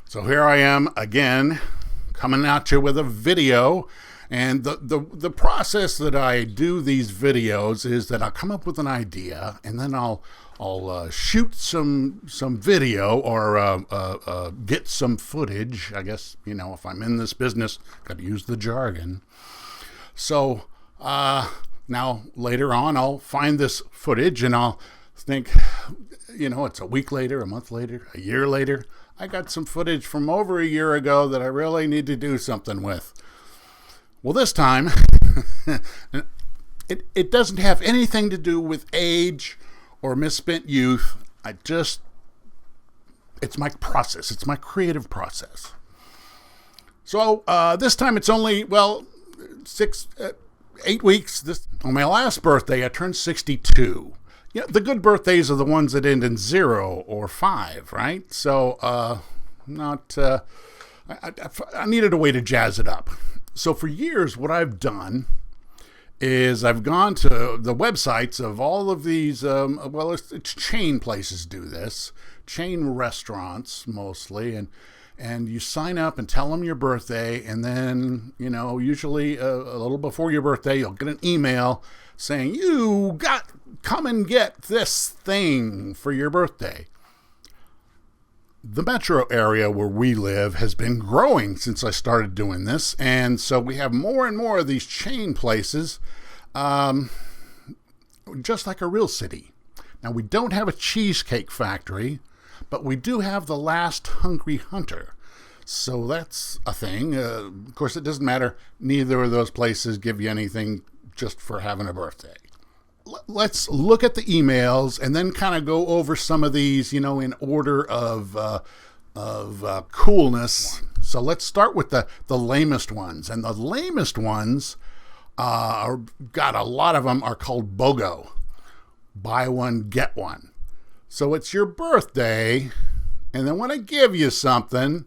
So here I am again, coming at you with a video. And the process that I do these videos is that I'll come up with an idea, and then I'll shoot some video or get some footage. I guess, if I'm in this business, got to use the jargon. So now later on, I'll find this footage and I'll think, it's a week later, a month later, a year later. I got some footage from over a year ago that I really need to do something with. Well, this time, it doesn't have anything to do with age or misspent youth. It's my process. It's my creative process. So this time it's only, 8 weeks. On my last birthday, I turned 62. The good birthdays are the ones that end in 0 or 5, right? So I needed a way to jazz it up. So for years, what I've done is I've gone to the websites of all of these, it's chain places do this, chain restaurants mostly, and you sign up and tell them your birthday, and then, usually a little before your birthday, you'll get an email saying, come and get this thing for your birthday. The metro area where we live has been growing since I started doing this, and so we have more and more of these chain places, just like a real city. Now, we don't have a cheesecake factory, but we do have the Last Hungry Hunter. So that's a thing. Of course, it doesn't matter. Neither of those places give you anything just for having a birthday. Let's look at the emails and then kind of go over some of these, in order of coolness. So let's start with the lamest ones. And the lamest ones, got a lot of them, are called BOGO. Buy one, get one. So it's your birthday, and they want to give you something,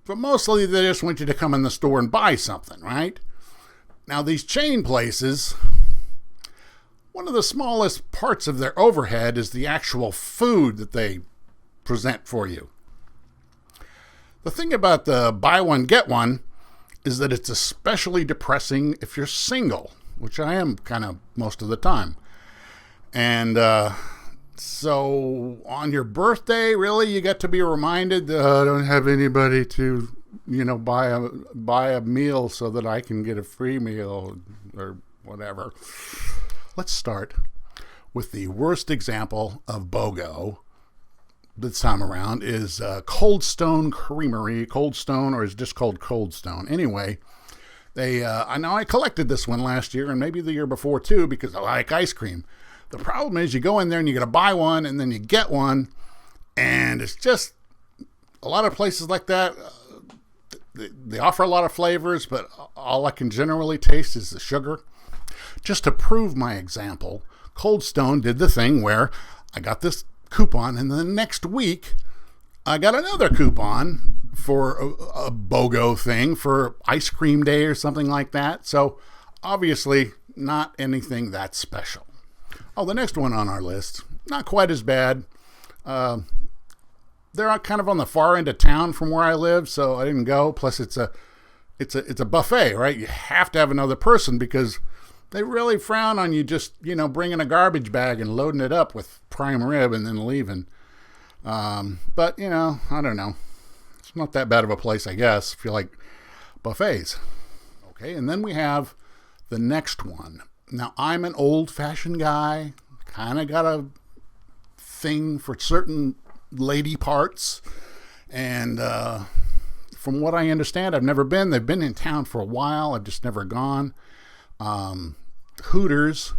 but mostly they just want you to come in the store and buy something, right? Now, these chain places, one of the smallest parts of their overhead is the actual food that they present for you. The thing about the buy one, get one is that it's especially depressing if you're single, which I am kind of most of the time. And so on your birthday, really, you get to be reminded that I don't have anybody to, buy a meal so that I can get a free meal or whatever. Let's start with the worst example of BOGO this time around is Cold Stone Creamery. Cold Stone, or is just called Cold Stone. Anyway, I collected this one last year and maybe the year before too because I like ice cream. The problem is you go in there and you got to buy one and then you get one, and it's just a lot of places like that. They offer a lot of flavors, but all I can generally taste is the sugar. Just to prove my example, Cold Stone did the thing where I got this coupon, and the next week I got another coupon for a BOGO thing for ice cream day or something like that. So obviously not anything that special. Oh, the next one on our list, not quite as bad. They're kind of on the far end of town from where I live, so I didn't go. Plus it's a buffet, right? You have to have another person because they really frown on you just, bringing a garbage bag and loading it up with prime rib and then leaving. But, I don't know. It's not that bad of a place, I guess, if you like buffets. Okay, and then we have the next one. Now, I'm an old-fashioned guy, kind of got a thing for certain lady parts. And from what I understand, I've never been. They've been in town for a while. I've just never gone. Hooters,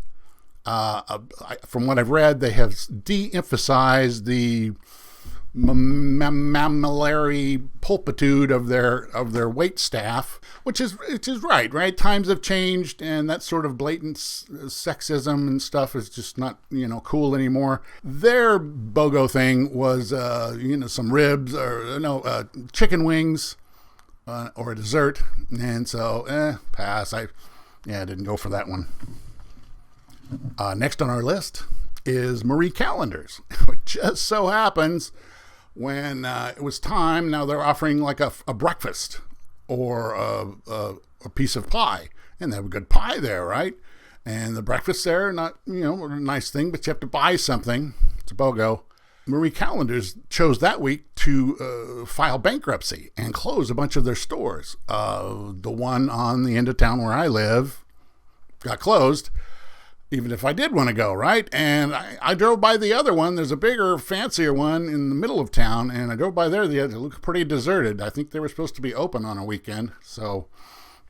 from what I've read, they have de-emphasized the mammillary pulpitude of their wait staff, which is right. Times have changed, and that sort of blatant sexism and stuff is just not cool anymore. Their BOGO thing was some ribs or chicken wings or a dessert, and so pass. I didn't go for that one. Next on our list is Marie Callender's. It just so happens when it was time. Now they're offering like a breakfast or a piece of pie, and they have a good pie there, right? And the breakfast there, not, a nice thing, but you have to buy something. It's a BOGO. Marie Callender's chose that week to file bankruptcy and close a bunch of their stores. The one on the end of town where I live got closed, even if I did want to go, right? And I drove by the other one. There's a bigger, fancier one in the middle of town, and I drove by there. It looked pretty deserted. I think they were supposed to be open on a weekend, so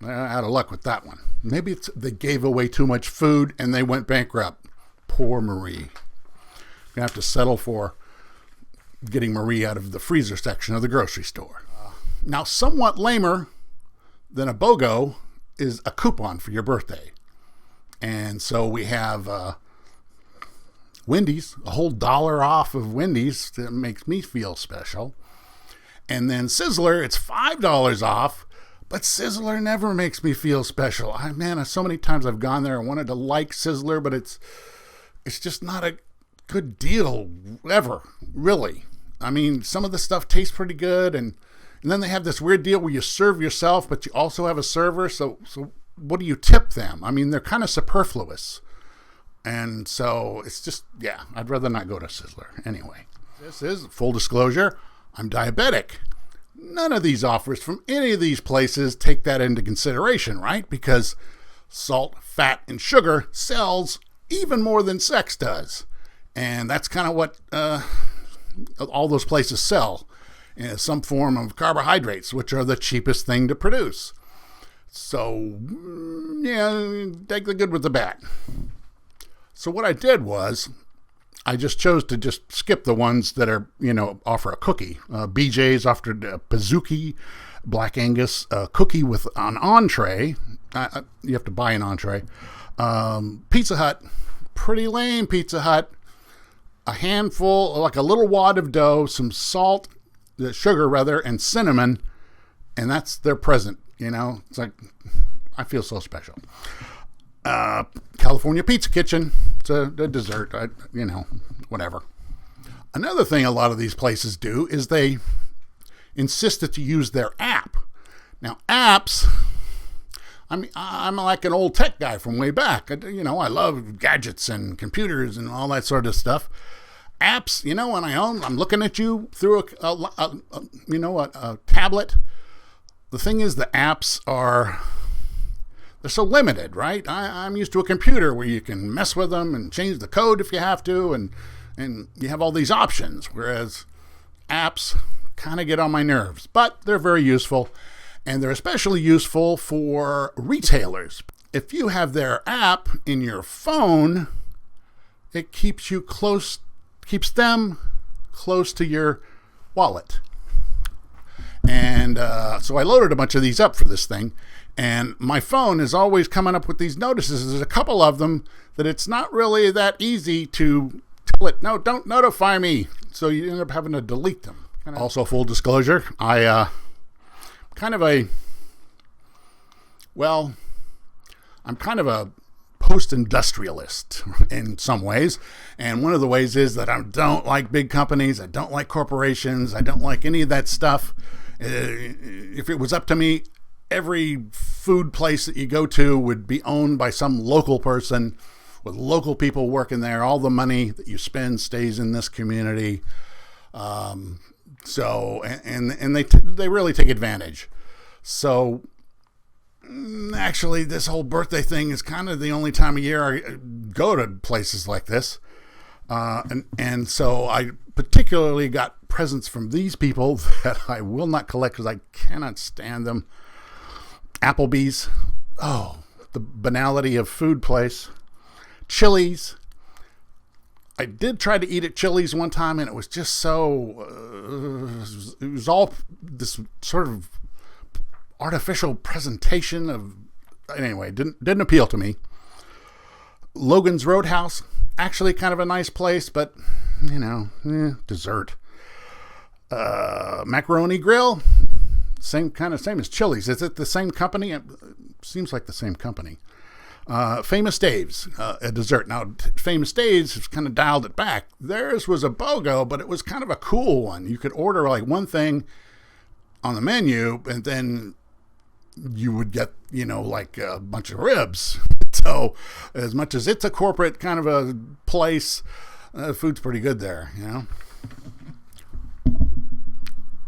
out of luck with that one. Maybe they gave away too much food and they went bankrupt. Poor Marie. Gonna have to settle for getting Marie out of the freezer section of the grocery store. Now, somewhat lamer than a BOGO is a coupon for your birthday. And so we have Wendy's, a whole $1 off of Wendy's. That makes me feel special. And then Sizzler, it's $5 off. But Sizzler never makes me feel special. So many times I've gone there and wanted to like Sizzler, but it's just not a good deal ever, really. I mean, some of the stuff tastes pretty good, and then they have this weird deal where you serve yourself, but you also have a server. So what do you tip them? I mean, they're kind of superfluous. And so it's just, I'd rather not go to Sizzler. Anyway, this is full disclosure. I'm diabetic. None of these offers from any of these places take that into consideration, right? Because salt, fat, and sugar sells even more than sex does. And that's kind of what all those places sell, some form of carbohydrates, which are the cheapest thing to produce. So, take the good with the bad. So what I did was, I just chose to just skip the ones that are, offer a cookie. BJ's offered a Pizookie Black Angus cookie with an entree. You have to buy an entree. Pizza Hut, pretty lame Pizza Hut. A handful, like a little wad of dough, some salt, sugar rather, and cinnamon. And that's their present, It's like, I feel so special. California Pizza Kitchen. It's a dessert, whatever. Another thing a lot of these places do is they insist that you use their app. Now, apps, I'm like an old tech guy from way back. I love gadgets and computers and all that sort of stuff. Apps, when I'm looking at you through a tablet. The thing is, the apps they're so limited, right? I'm used to a computer where you can mess with them and change the code if you have to, and you have all these options, whereas apps kind of get on my nerves. But they're very useful, and they're especially useful for retailers. If you have their app in your phone, it keeps them close to your wallet. And so I loaded a bunch of these up for this thing. And my phone is always coming up with these notices. There's a couple of them that it's not really that easy to tell it, no, don't notify me. So you end up having to delete them. Also, full disclosure, I'm kind of a post-industrialist in some ways. And one of the ways is that I don't like big companies. I don't like corporations. I don't like any of that stuff. If it was up to me, every food place that you go to would be owned by some local person with local people working there. All the money that you spend stays in this community. So they really take advantage. So actually, this whole birthday thing is kind of the only time of year I go to places like this. And so I particularly got presents from these people that I will not collect because I cannot stand them. Applebee's. Oh, the banality of food place. Chili's. I did try to eat at Chili's one time, and it was just so... it was all this sort of artificial presentation of... Anyway, didn't appeal to me. Logan's Roadhouse. Actually kind of a nice place, but, dessert. Macaroni Grill. Same as Chili's. Is it the same company? It seems like the same company. Famous Dave's, a dessert. Now, Famous Dave's has kind of dialed it back. Theirs was a BOGO, but it was kind of a cool one. You could order like one thing on the menu, and then you would get, like a bunch of ribs. So as much as it's a corporate kind of a place, food's pretty good there,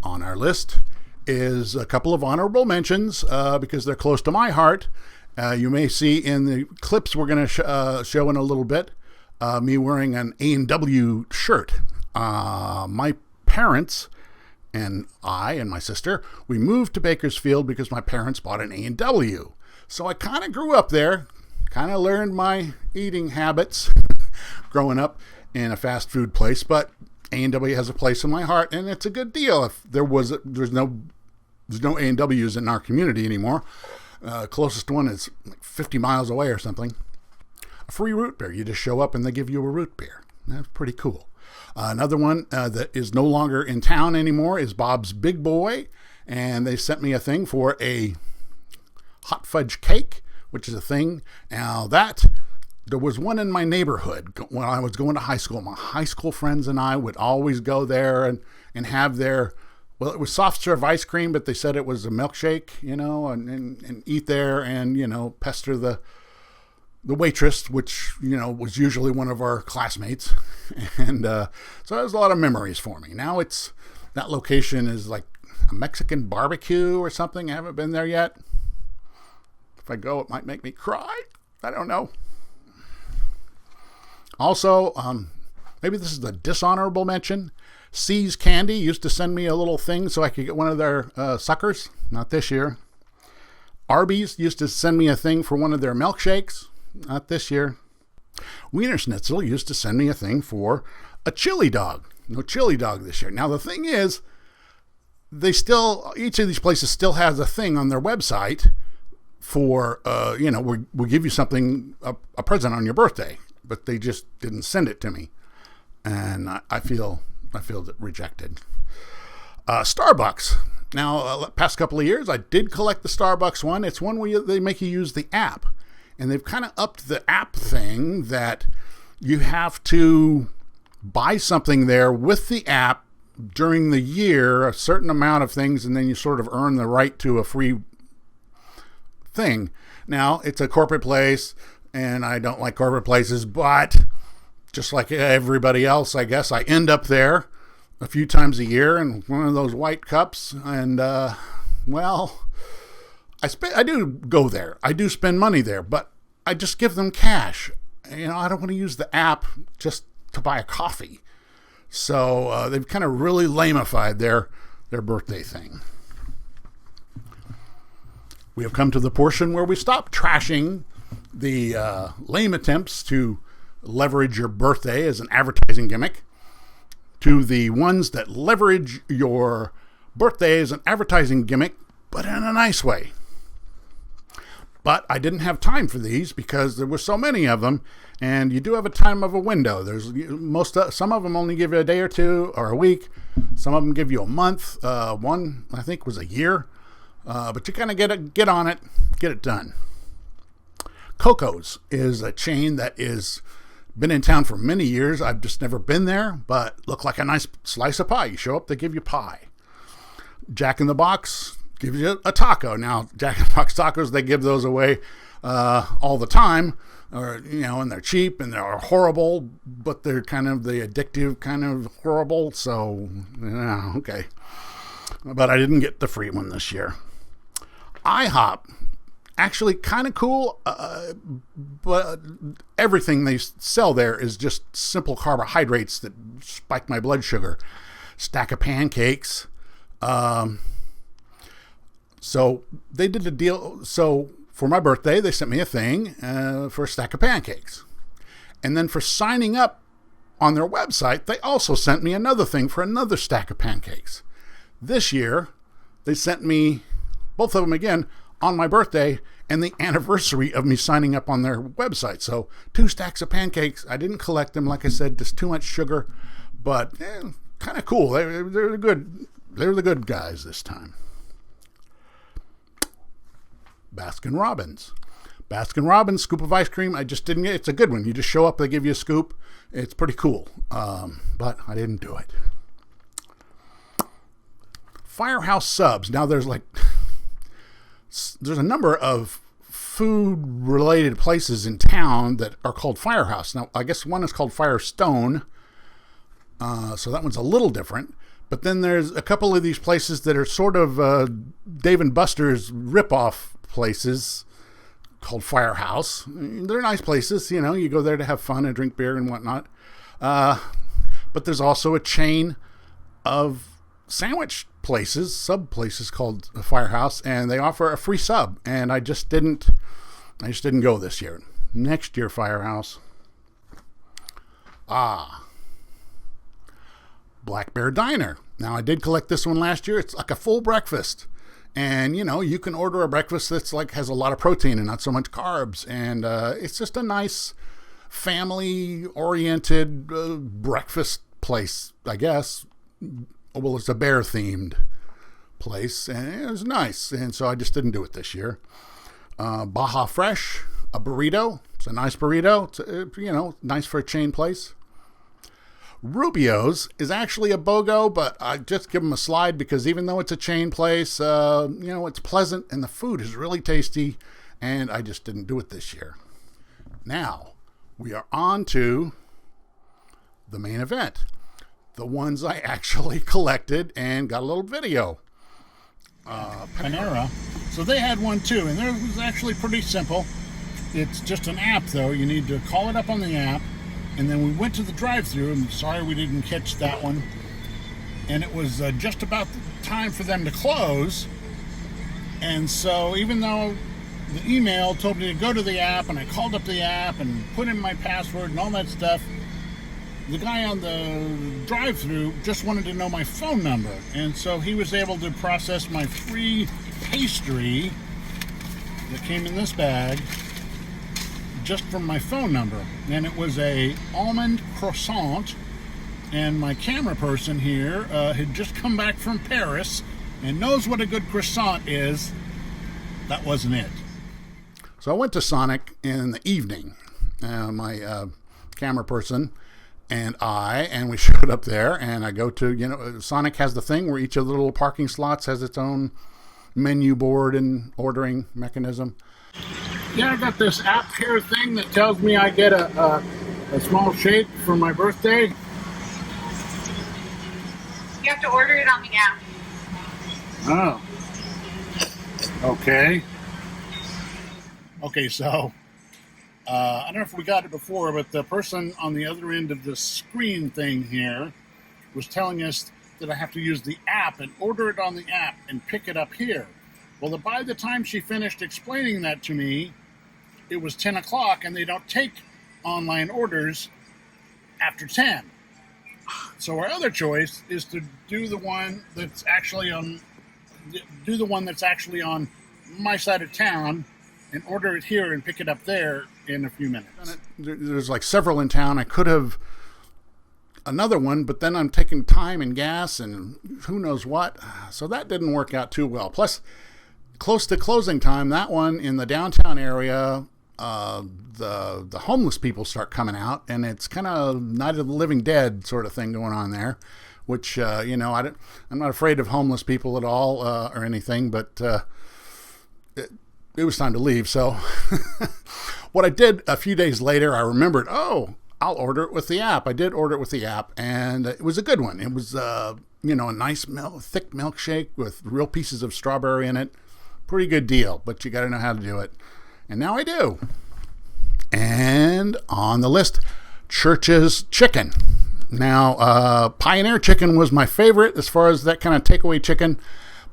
On our list is a couple of honorable mentions because they're close to my heart. You may see in the clips we're going to show in a little bit me wearing an A&W shirt. My parents and I and my sister, we moved to Bakersfield because my parents bought an A&W. So I kind of grew up there, kind of learned my eating habits growing up in a fast food place, but A&W has a place in my heart, and it's a good deal. If there's no A&Ws in our community anymore. Closest one is like 50 miles away or something. A free root beer. You just show up and they give you a root beer. That's pretty cool. Another one that is no longer in town anymore is Bob's Big Boy, and they sent me a thing for a hot fudge cake, which is a thing. Now there was one in my neighborhood when I was going to high school. My high school friends and I would always go there and have their, well, it was soft serve ice cream, but they said it was a milkshake, and eat there and, pester the waitress, which, was usually one of our classmates. And so there's a lot of memories for me. Now that location is like a Mexican barbecue or something. I haven't been there yet. If I go, it might make me cry. I don't know. Also, maybe this is a dishonorable mention. See's Candy used to send me a little thing so I could get one of their suckers. Not this year. Arby's used to send me a thing for one of their milkshakes. Not this year. Wiener Schnitzel used to send me a thing for a chili dog. No chili dog this year. Now, the thing is, each of these places still has a thing on their website for, we'll give you something, a present on your birthday, but they just didn't send it to me. And I feel rejected. Starbucks. Now, past couple of years, I did collect the Starbucks one. It's one where they make you use the app. And they've kind of upped the app thing that you have to buy something there with the app during the year, a certain amount of things, and then you sort of earn the right to a free thing. Now, it's a corporate place, and I don't like corporate places, but just like everybody else, I guess, I end up there a few times a year in one of those white cups, and, I do go there. I do spend money there, but I just give them cash. I don't want to use the app just to buy a coffee. So they've kind of really lamified their birthday thing. We have come to the portion where we stop trashing the lame attempts to leverage your birthday as an advertising gimmick to the ones that leverage your birthday as an advertising gimmick, but in a nice way. But I didn't have time for these because there were so many of them, and you do have a time of a window. Some of them only give you a day or two or a week. Some of them give you a month. One, I think, was a year. But you kind of get on it, get it done. Coco's is a chain that is been in town for many years. I've just never been there, but look like a nice slice of pie. You show up, they give you pie. Jack in the Box gives you a taco. Now, Jack in the Box tacos, they give those away all the time, and they're cheap and they're horrible, but they're kind of the addictive kind of horrible. So, okay. But I didn't get the free one this year. IHOP, actually kind of cool, but everything they sell there is just simple carbohydrates that spike my blood sugar. Stack of pancakes. So they did a deal. So for my birthday, they sent me a thing for a stack of pancakes. And then for signing up on their website, they also sent me another thing for another stack of pancakes. This year, they sent me both of them again on my birthday and the anniversary of me signing up on their website. So 2 stacks of pancakes. I didn't collect them. Like I said, just too much sugar, but kind of cool. They're good. They're the good guys this time. Baskin-Robbins. Baskin Robbins scoop of ice cream. I just didn't get. It's a good one. You just show up, they give you a scoop. It's pretty cool. But I didn't do it. Firehouse Subs. Now there's a number of food related places in town that are called Firehouse. Now I guess one is called Firestone. So that one's a little different. But then there's a couple of these places that are sort of Dave and Buster's ripoff places called Firehouse. They're nice places, you know. You go there to have fun and drink beer and whatnot. But there's also a chain of sandwich places, sub places called Firehouse, and they offer a free sub. And I just didn't go this year. Next year, Firehouse. Black Bear Diner. Now, I did collect this one last year. It's like a full breakfast. And, you know, you can order a breakfast that's has a lot of protein and not so much carbs. And it's just a nice family-oriented breakfast place, I guess. Well, it's a bear-themed place. And it was nice. And so I just didn't do it this year. Baja Fresh, a burrito. It's a nice burrito. It's, nice for a chain place. Rubio's is actually a BOGO, but I just give them a slide because even though it's a chain place, it's pleasant and the food is really tasty, and I just didn't do it this year. Now, we are on to the main event. The ones I actually collected and got a little video. Panera. So they had one too, and theirs was actually pretty simple. It's just an app, though. You need to call it up on the app. And then we went to the drive-thru, and sorry we didn't catch that one. And it was just about the time for them to close. And so even though the email told me to go to the app, and I called up the app and put in my password and all that stuff, the guy on the drive-thru just wanted to know my phone number. And so he was able to process my free pastry that came in this bag just from my phone number, and it was a almond croissant. And my camera person here had just come back from Paris and knows what a good croissant is. That wasn't it. So I went to Sonic in the evening. My camera person and we showed up there, and I go to, Sonic has the thing where each of the little parking slots has its own menu board and ordering mechanism. Yeah, I got this app here thing that tells me I get a small shake for my birthday. You have to order it on the app. Oh. Okay. Okay, so I don't know if we got it before, but the person on the other end of the screen thing here was telling us that I have to use the app and order it on the app and pick it up here. Well, by the time she finished explaining that to me, it was 10 o'clock, and they don't take online orders after 10. So our other choice is to do the one that's actually on my side of town and order it here and pick it up there in a few minutes. There's like several in town. I could have another one, but then I'm taking time and gas and who knows what. So that didn't work out too well. Plus, close to closing time, that one in the downtown area, the homeless people start coming out, and it's kind of Night of the Living Dead sort of thing going on there, which, I'm not afraid of homeless people at all or anything, but it was time to leave. So what I did a few days later, I remembered, I'll order it with the app. I did order it with the app, and it was a good one. It was, a nice thick milkshake with real pieces of strawberry in it. Pretty good deal, but you got to know how to do it. And now I do. And on the list, Church's Chicken. Now, Pioneer Chicken was my favorite as far as that kind of takeaway chicken,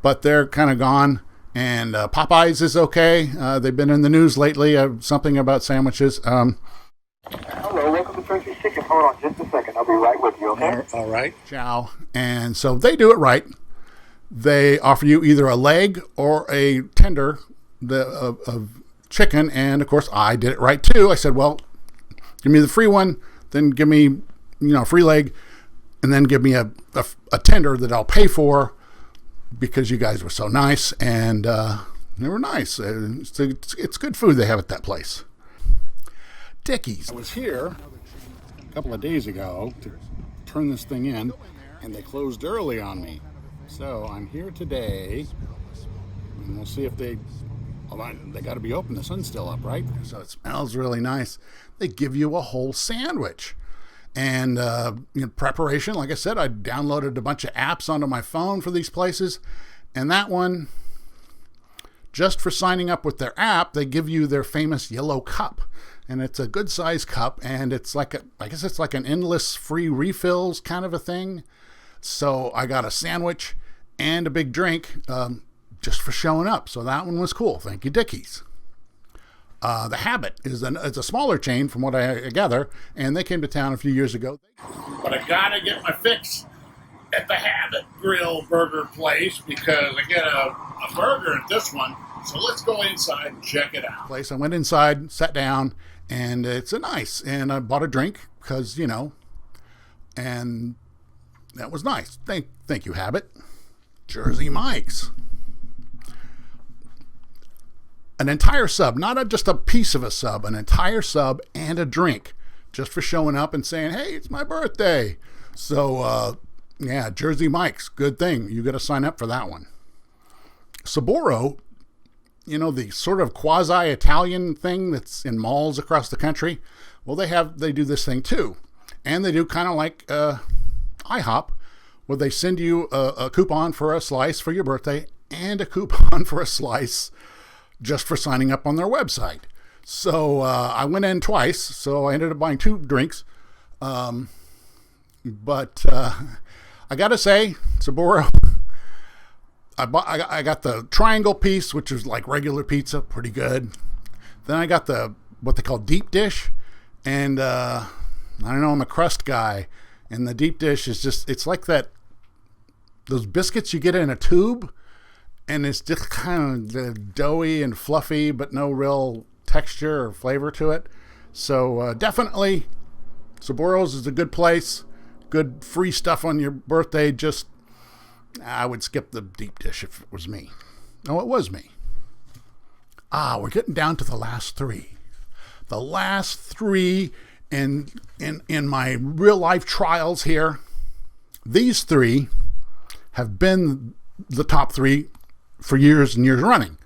but they're kind of gone. And Popeyes is okay. They've been in the news lately, something about sandwiches. Hello, welcome to Church's Chicken. Hold on just a second. I'll be right with you, okay? All right. Ciao. And so they do it right. They offer you either a leg or a tender of chicken, and of course I did it right too. I said, well, give me the free one, then give me a free leg, and then give me a tender that I'll pay for because you guys were so nice. And They were nice. It's good food they have at that place. Dickey's. I was here a couple of days ago to turn this thing in, and they closed early on me. So I'm here today, and we'll see if they got to be open. The sun's still up, right? So it smells really nice. They give you a whole sandwich. And in preparation, like I said, I downloaded a bunch of apps onto my phone for these places. And that one, just for signing up with their app, they give you their famous yellow cup. And it's a good size cup. And it's like I guess it's like an endless free refills kind of a thing. So I got a sandwich and a big drink just for showing up. So that one was cool. Thank you, Dickey's. The Habit is a smaller chain from what I gather, and they came to town a few years ago. But I gotta get my fix at the Habit Grill Burger place because I get a burger at this one. So let's go inside and check it out. I went inside, sat down, and it's nice. And I bought a drink because, and that was nice. Thank you, Habit. Jersey Mike's. An entire sub, not just a piece of a sub, an entire sub and a drink, just for showing up and saying, hey, it's my birthday. So, yeah, Jersey Mike's, good thing. You got to sign up for that one. Saboro, the sort of quasi-Italian thing that's in malls across the country. Well, they do this thing too. And they do kind of like IHOP, where they send you a coupon for a slice for your birthday and a coupon for a slice just for signing up on their website. So I went in twice, so I ended up buying 2 drinks. But I got to say, Saboro, I got the triangle piece, which is like regular pizza, pretty good. Then I got what they call deep dish, and I don't know, I'm a crust guy, and the deep dish is it's like those biscuits you get in a tube, and it's just kind of doughy and fluffy, but no real texture or flavor to it. So definitely, Saboro's is a good place. Good free stuff on your birthday. Just, I would skip the deep dish if it was me. No, it was me. We're getting down to the last 3. The last 3 in my real life trials here. These 3 have been the top 3 for years and years running.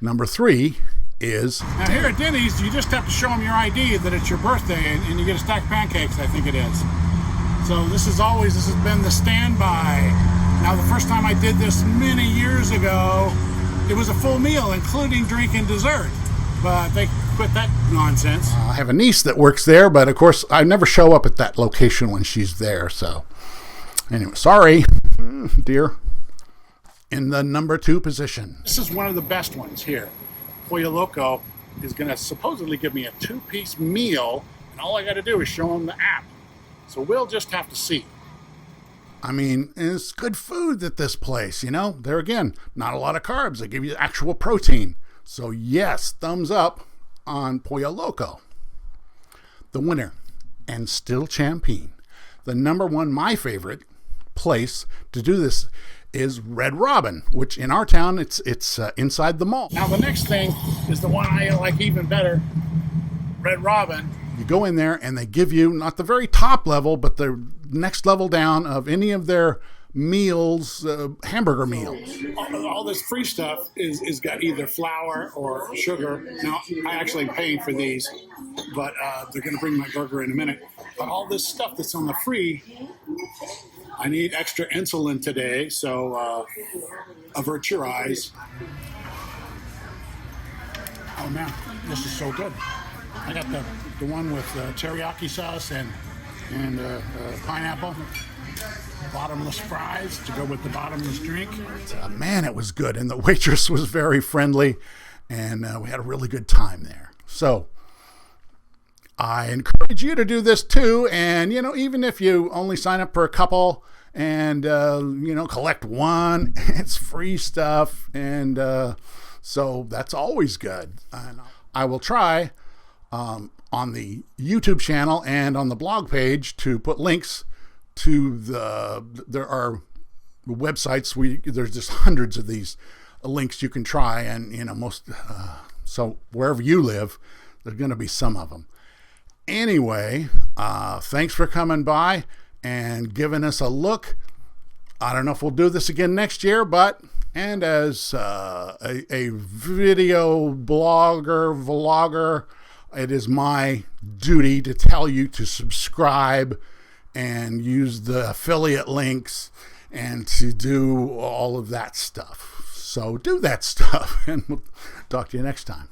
Number 3 is... Now here at Denny's, you just have to show them your ID that it's your birthday, and you get a stack of pancakes, I think it is. So this has been the standby. Now the first time I did this many years ago, it was a full meal, including drink and dessert. But they quit that nonsense. I have a niece that works there, but of course I never show up at that location when she's there, so... Anyway, sorry, dear. In the number 2 position. This is one of the best ones here. Pollo Loco is going to supposedly give me a 2-piece meal, and all I got to do is show them the app. So we'll just have to see. I mean, it's good food at this place, There again, not a lot of carbs. They give you actual protein. So yes, thumbs up on Pollo Loco. The winner, and still champion. The number 1, my favorite place to do this is Red Robin, which in our town, it's inside the mall. Now the next thing is the one I like even better, Red Robin. You go in there and they give you, not the very top level, but the next level down of any of their meals, hamburger meals. All this free stuff is got either flour or sugar. Now, I actually am paying for these, but they're going to bring my burger in a minute. But all this stuff that's on the free, I need extra insulin today, so avert your eyes. Oh man, this is so good. I got the one with teriyaki sauce and pineapple. Bottomless fries to go with the bottomless drink. Man, it was good. And the waitress was very friendly. And we had a really good time there. So I encourage you to do this too. And, even if you only sign up for a couple and, collect one, it's free stuff. And so that's always good. And I will try on the YouTube channel and on the blog page to put links to there are websites. There's just hundreds of these links you can try, and so wherever you live, there's going to be some of them. Anyway, thanks for coming by and giving us a look. I don't know if we'll do this again next year, and as a video vlogger, it is my duty to tell you to subscribe and use the affiliate links and to do all of that stuff. So do that stuff, and we'll talk to you next time.